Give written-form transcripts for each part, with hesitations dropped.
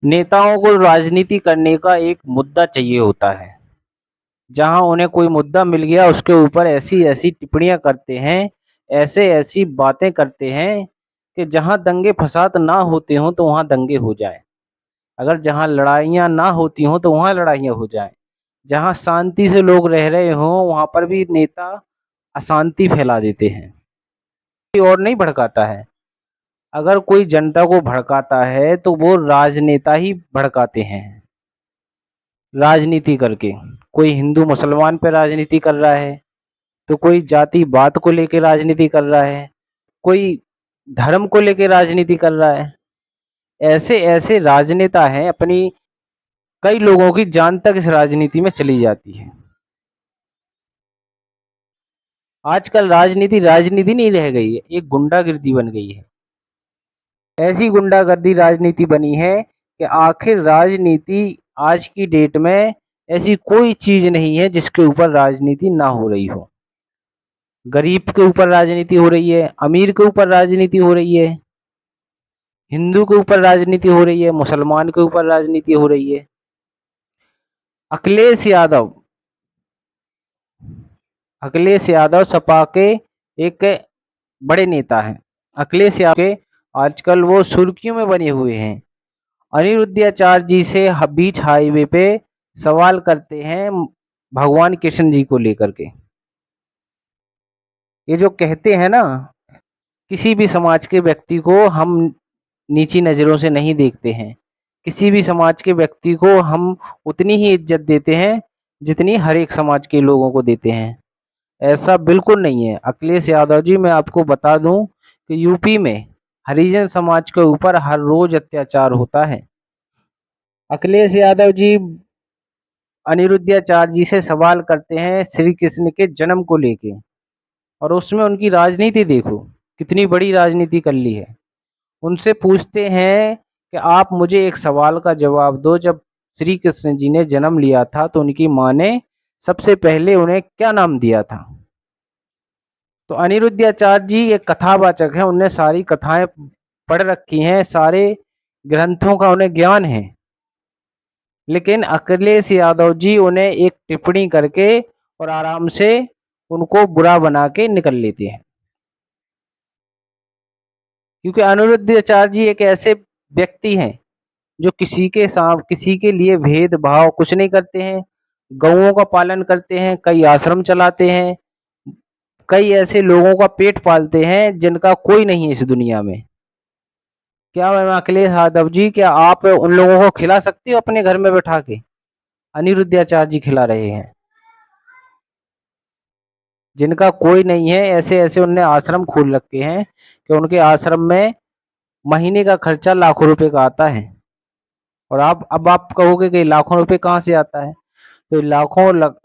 नेताओं को राजनीति करने का एक मुद्दा चाहिए होता है। जहाँ उन्हें कोई मुद्दा मिल गया उसके ऊपर ऐसी-ऐसी टिप्पणियाँ करते हैं, ऐसे-ऐसी बातें करते हैं कि जहाँ दंगे-फ़साद ना होते हों तो वहाँ दंगे हो जाएँ। अगर जहाँ लड़ाइयाँ ना होती हों तो वहाँ लड़ाइयाँ हो जाएँ। जहाँ शांति से लोग रह रहे हों वहाँ पर भी नेता अशांति फैला देते हैं। कोई और नहीं भड़काता है। अगर कोई जनता को भड़काता है तो वो राजनेता ही भड़काते हैं। राजनीति करके कोई हिंदू मुसलमान पे राजनीति कर रहा है, तो कोई जाति-बात को लेके राजनीति कर रहा है, कोई धर्म को लेके राजनीति कर रहा है। ऐसे-ऐसे राजनेता हैं अपनी कई लोगों की जान तक इस राजनीति में चली जाती है। आजकल राजनीति, राजनीति नहीं रह गई है, एक गुंडागिर्दी बन गई है। ऐसी गुंडागर्दी राजनीति बनी है कि आखिर राजनीति आज की डेट में ऐसी कोई चीज़ नहीं है जिसके ऊपर राजनीति ना हो रही हो। गरीब के ऊपर राजनीति हो रही है, अमीर के ऊपर राजनीति हो रही है, हिंदू के ऊपर राजनीति हो रही है, मुसलमान के ऊपर राजनीति हो रही है। अखिलेश यादव अखिलेश यादव सपा के एक बड़े नेता हैं। अखिलेश यादव के आजकल वो सुर्खियों में बने हुए हैं। अनिरुद्धाचार्य जी से बीच हाईवे पे सवाल करते हैं भगवान कृष्ण जी को लेकर के। ये जो कहते हैं ना, किसी भी समाज के व्यक्ति को हम नीची नज़रों से नहीं देखते हैं। किसी भी समाज के व्यक्ति को हम उतनी ही इज्जत देते हैं जितनी हर एक समाज के लोगों को देते हैं। ऐसा बिल्कुल नहीं है। अखिलेश यादव जी, मैं आपको बता दूं कि यूपी में हरिजन समाज के ऊपर हर रोज अत्याचार होता है। अखिलेश यादव जी अनिरुद्धाचार्य जी से सवाल करते हैं श्री कृष्ण के जन्म को लेके, और उसमें उनकी राजनीति देखो, कितनी बड़ी राजनीति कर ली है। उनसे पूछते हैं कि आप मुझे एक सवाल का जवाब दो, जब श्री कृष्ण जी ने जन्म लिया था तो उनकी माँ ने सबसे पहले उन्हें क्या नाम दिया था? तो अनिरुद्धाचार्य जी एक कथावाचक हैं, उन्हें सारी कथाएं पढ़ रखी हैं, सारे ग्रंथों का उन्हें ज्ञान है। लेकिन अखिलेश यादव जी उन्हें एक टिप्पणी करके और आराम से उनको बुरा बना के निकल लेते हैं। क्योंकि अनिरुद्धाचार्य जी एक ऐसे व्यक्ति हैं जो किसी के लिए भेदभाव कुछ नहीं करते हैं। गौओं का पालन करते हैं, कई आश्रम चलाते हैं, कई ऐसे लोगों का पेट पालते हैं जिनका कोई नहीं है इस दुनिया में। क्या मैम अखिलेश यादव जी, क्या आप उन लोगों को खिला सकती हो अपने घर में बैठा के? अनिरुद्धाचार्य जी खिला रहे हैं। जिनका कोई नहीं है, ऐसे ऐसे उनने आश्रम खोल रखे हैं कि उनके आश्रम में महीने का खर्चा लाखों रुपए का आता है। और आप कहोगे कि लाखों रुपए कहाँ से आता है? तो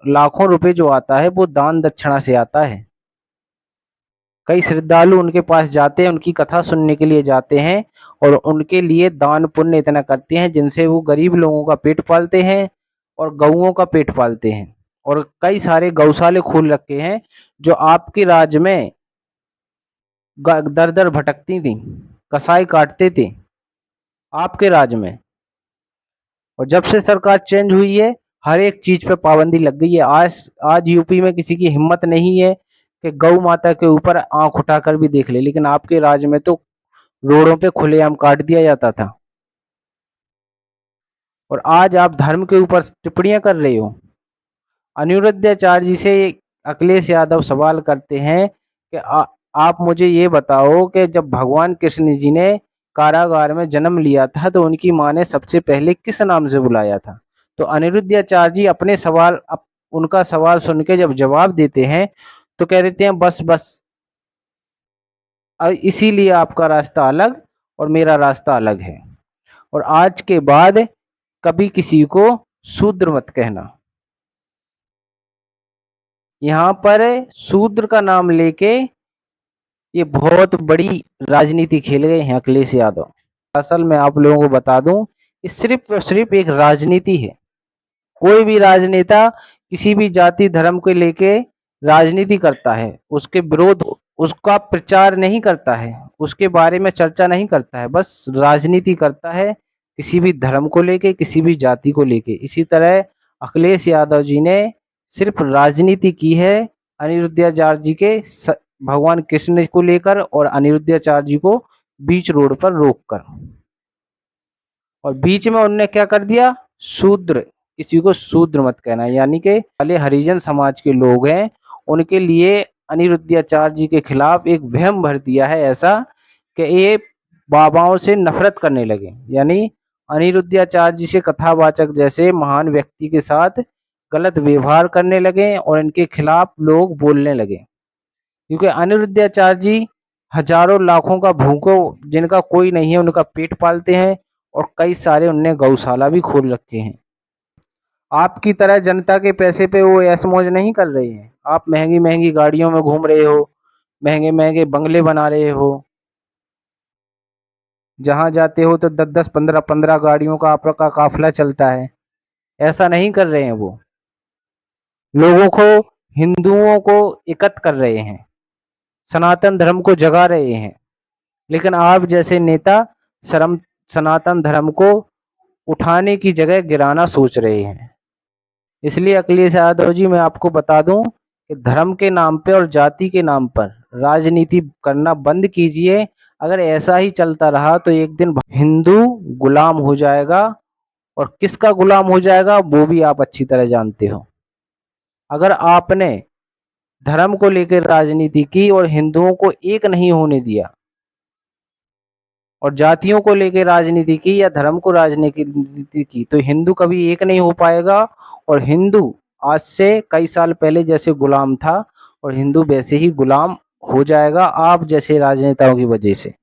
लाखों रुपए जो आता है वो दान दक्षिणा से आता है। कई श्रद्धालु उनके पास जाते हैं, उनकी कथा सुनने के लिए जाते हैं और उनके लिए दान पुण्य इतना करते हैं जिनसे वो गरीब लोगों का पेट पालते हैं और गऊओं का पेट पालते हैं। और कई सारे गौशाले खोल रखे हैं जो आपके राज्य में दर दर भटकती थी, कसाई काटते थे आपके राज्य में। और जब से सरकार चेंज हुई है, हर एक चीज पे पाबंदी लग गई है। आज यूपी में किसी की हिम्मत नहीं है कि गौ माता के ऊपर आंख उठाकर भी देख ले, लेकिन आपके राज्य में तो रोडों पे खुलेआम काट दिया जाता था। और आज आप धर्म के ऊपर टिप्पणियां कर रहे हो। अनिरुद्धाचार्य जी से अखिलेश यादव सवाल करते हैं कि आप मुझे ये बताओ कि जब भगवान कृष्ण जी ने कारागार में जन्म लिया था तो उनकी माँ ने सबसे पहले किस नाम से बुलाया था? तो अनिरुद्धाचार्य जी उनका सवाल सुन के जब जवाब देते हैं तो कह देते हैं बस बस, इसीलिए आपका रास्ता अलग और मेरा रास्ता अलग है। और आज के बाद कभी किसी को शूद्र मत कहना। यहाँ पर शूद्र का नाम लेके ये बहुत बड़ी राजनीति खेल गए हैं अखिलेश यादव। असल में आप लोगों को बता दूं, ये सिर्फ और सिर्फ एक राजनीति है। कोई भी राजनेता किसी भी जाति धर्म को लेके राजनीति करता है, उसके विरोध उसका प्रचार नहीं करता है, उसके बारे में चर्चा नहीं करता है, बस राजनीति करता है किसी भी धर्म को लेके, किसी भी जाति को लेके। इसी तरह अखिलेश यादव जी ने सिर्फ राजनीति की है अनिरुद्धाचार्य जी के भगवान कृष्ण को लेकर और अनिरुद्धाचार्य जी को बीच रोड पर रोककर। और बीच में उन्होंने क्या कर दिया, शूद्र, किसी को शूद्र मत कहना, यानी कि वाले हरिजन समाज के लोग हैं उनके लिए अनिरुद्धाचार्य जी के खिलाफ एक वहम भर दिया है ऐसा कि ये बाबाओं से नफरत करने लगे, यानी अनिरुद्धाचार्य जी से कथावाचक जैसे महान व्यक्ति के साथ गलत व्यवहार करने लगे और इनके खिलाफ लोग बोलने लगे। क्योंकि अनिरुद्धाचार्य जी हजारों लाखों का भूखों जिनका कोई नहीं है उनका पेट पालते हैं और कई सारे उनने गौशाला भी खोल रखे हैं। आपकी तरह जनता के पैसे पे वो ऐश मौज नहीं कर रहे हैं। आप महंगी महंगी गाड़ियों में घूम रहे हो, महंगे महंगे बंगले बना रहे हो, जहां जाते हो तो 10-10 15-15 गाड़ियों का आपका काफिला चलता है। ऐसा नहीं कर रहे हैं वो, लोगों को, हिंदुओं को एकत्र कर रहे हैं, सनातन धर्म को जगा रहे हैं। लेकिन आप जैसे नेता शर्म सनातन धर्म को उठाने की जगह गिराना सोच रहे हैं। इसलिए अखिलेश यादव जी, मैं आपको बता दूं कि धर्म के नाम पे और जाति के नाम पर राजनीति करना बंद कीजिए। अगर ऐसा ही चलता रहा तो एक दिन हिंदू गुलाम हो जाएगा, और किसका गुलाम हो जाएगा वो भी आप अच्छी तरह जानते हो। अगर आपने धर्म को लेकर राजनीति की और हिंदुओं को एक नहीं होने दिया, और जातियों को लेकर राजनीति की या धर्म को राजनीति की, तो हिंदू कभी एक नहीं हो पाएगा। और हिंदू आज से कई साल पहले जैसे गुलाम था और हिंदू वैसे ही गुलाम हो जाएगा आप जैसे राजनेताओं की वजह से।